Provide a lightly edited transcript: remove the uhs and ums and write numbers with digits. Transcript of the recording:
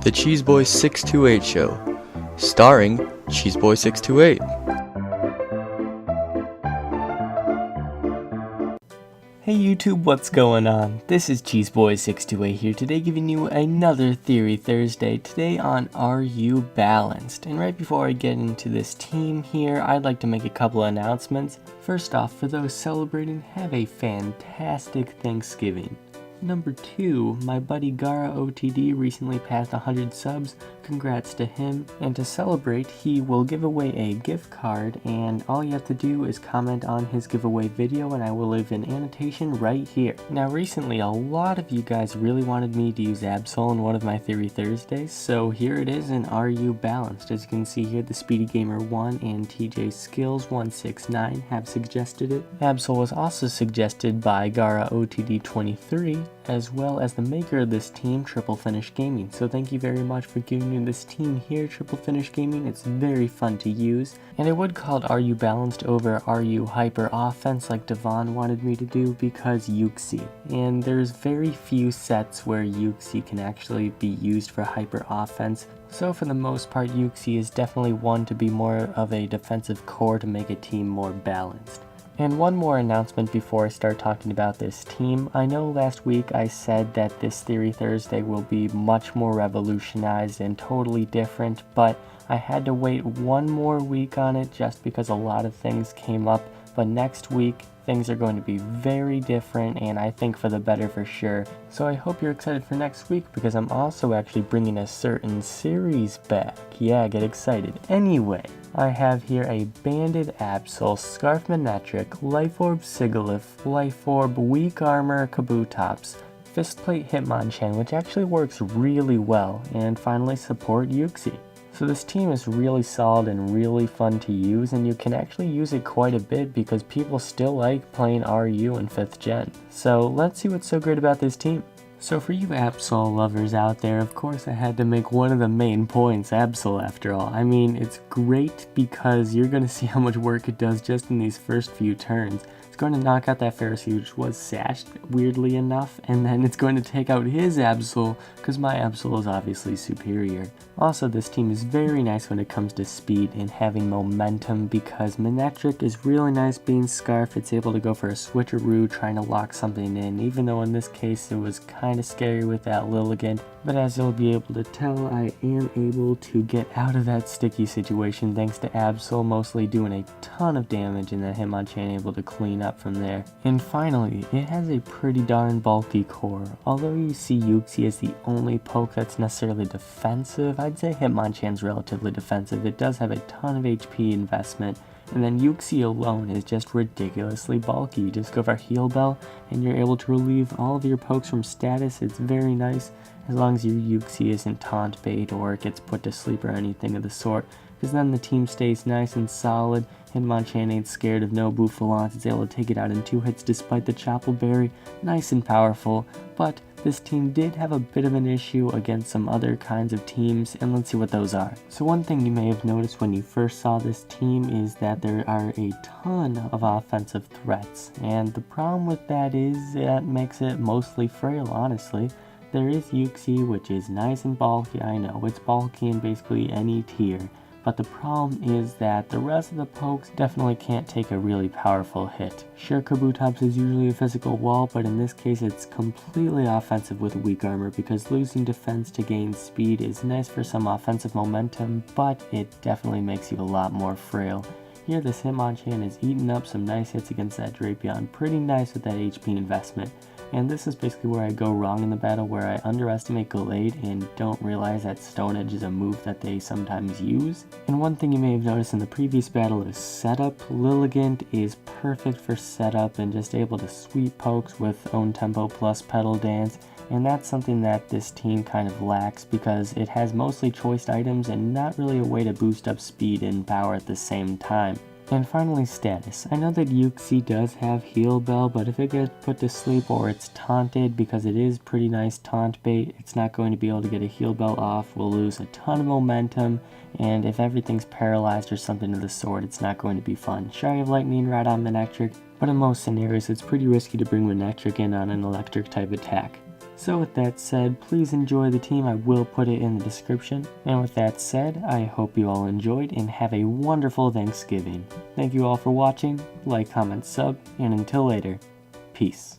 The Cheeseboy628 Show, starring Cheeseboy628. Hey YouTube, what's going on? This is Cheeseboy628 here today, giving you another Theory Thursday, today on Are You Balanced? And right before I get into this team here, I'd like to make a couple of announcements. First off, for those celebrating, have a fantastic Thanksgiving. Number 2, my buddy Gara OTD recently passed 100 subs, congrats to him, and to celebrate he will give away a gift card, and all you have to do is comment on his giveaway video and I will leave an annotation right here. Now recently a lot of you guys really wanted me to use Absol in one of my Theory Thursdays, so here it is in Are You Balanced? As you can see here, the Speedy Gamer 1 and TJ Skills 169 have suggested it. Absol was also suggested by Gara OTD 23, as well as the maker of this team, Triple Finish Gaming. So thank you very much for giving me this team here, Triple Finish Gaming. It's very fun to use. And I would call it Are You Balanced over Are You Hyper Offense like Devon wanted me to do, because Yuxi. And there's very few sets where Yuxi can actually be used for Hyper Offense. So for the most part, Yuxi is definitely one to be more of a defensive core to make a team more balanced. And one more announcement before I start talking about this team. I know last week I said that this Theory Thursday will be much more revolutionized and totally different, but I had to wait one more week on it just because a lot of things came up. But next week, things are going to be very different, and I think for the better for sure. So I hope you're excited for next week, because I'm also actually bringing a certain series back. Yeah, get excited. Anyway, I have here a Banded Absol, Scarf MANectric, Life Orb Sigilyph, Life Orb Weak Armor Kabutops, Fistplate Hitmonchan, which actually works really well, and finally Support Yuxi. So this team is really solid and really fun to use, and you can actually use it quite a bit because people still like playing RU in 5th gen. So let's see what's so great about this team. So for you Absol lovers out there, of course I had to make one of the main points, Absol after all. I mean, it's great because you're going to see how much work it does just in these first few turns. It's going to knock out that Pharisee, which was sashed, weirdly enough, and then it's going to take out his Absol, because my Absol is obviously superior. Also, this team is very nice when it comes to speed and having momentum, because MANectric is really nice being Scarf. It's able to go for a Switcheroo trying to lock something in, even though in this case it was kind of scary with that Lilligant. But as you'll be able to tell, I am able to get out of that sticky situation thanks to Absol mostly doing a ton of damage and then Hitmonchan able to clean up from there. And finally, it has a pretty darn bulky core. Although you see Yuxi as the only poke that's necessarily defensive, I'd say Hitmonchan's relatively defensive. It does have a ton of HP investment, and then Yuxi alone is just ridiculously bulky. You just go for Heal Bell and you're able to relieve all of your pokes from status. It's very nice as long as your Yuxi isn't taunt bait or it gets put to sleep or anything of the sort, because then the team stays nice and solid. Hitmonchan ain't scared of no Bouffalance. It's able to take it out in 2 hits despite the Chapel Berry. Nice and powerful, but this team did have a bit of an issue against some other kinds of teams, and let's see what those are. So one thing you may have noticed when you first saw this team is that there are a ton of offensive threats, and the problem with that is that makes it mostly frail, honestly. There is Yuxi, which is nice and bulky. I know, it's bulky in basically any tier. But the problem is that the rest of the pokes definitely can't take a really powerful hit. Sure, Kabutops is usually a physical wall, but in this case it's completely offensive with weak armor, because losing defense to gain speed is nice for some offensive momentum, but it definitely makes you a lot more frail. Here this Hitmonchan is eating up some nice hits against that Drapion, pretty nice with that HP investment. And this is basically where I go wrong in the battle, where I underestimate Gallade and don't realize that Stone Edge is a move that they sometimes use. And one thing you may have noticed in the previous battle is setup. Lilligant is perfect for setup and just able to sweep pokes with own tempo plus pedal dance. And that's something that this team kind of lacks, because it has mostly choiced items and not really a way to boost up speed and power at the same time. And finally, status. I know that Yuxi does have Heal Bell, but if it gets put to sleep or it's taunted, because it is pretty nice taunt bait, it's not going to be able to get a Heal Bell off. We'll lose a ton of momentum, and if everything's paralyzed or something of the sort, it's not going to be fun. Sure, I have Lightningrod on MANectric, but in most scenarios, it's pretty risky to bring MANectric in on an electric type attack. So with that said, please enjoy the team. I will put it in the description. And with that said, I hope you all enjoyed and have a wonderful Thanksgiving. Thank you all for watching. Like, comment, sub, and until later, peace.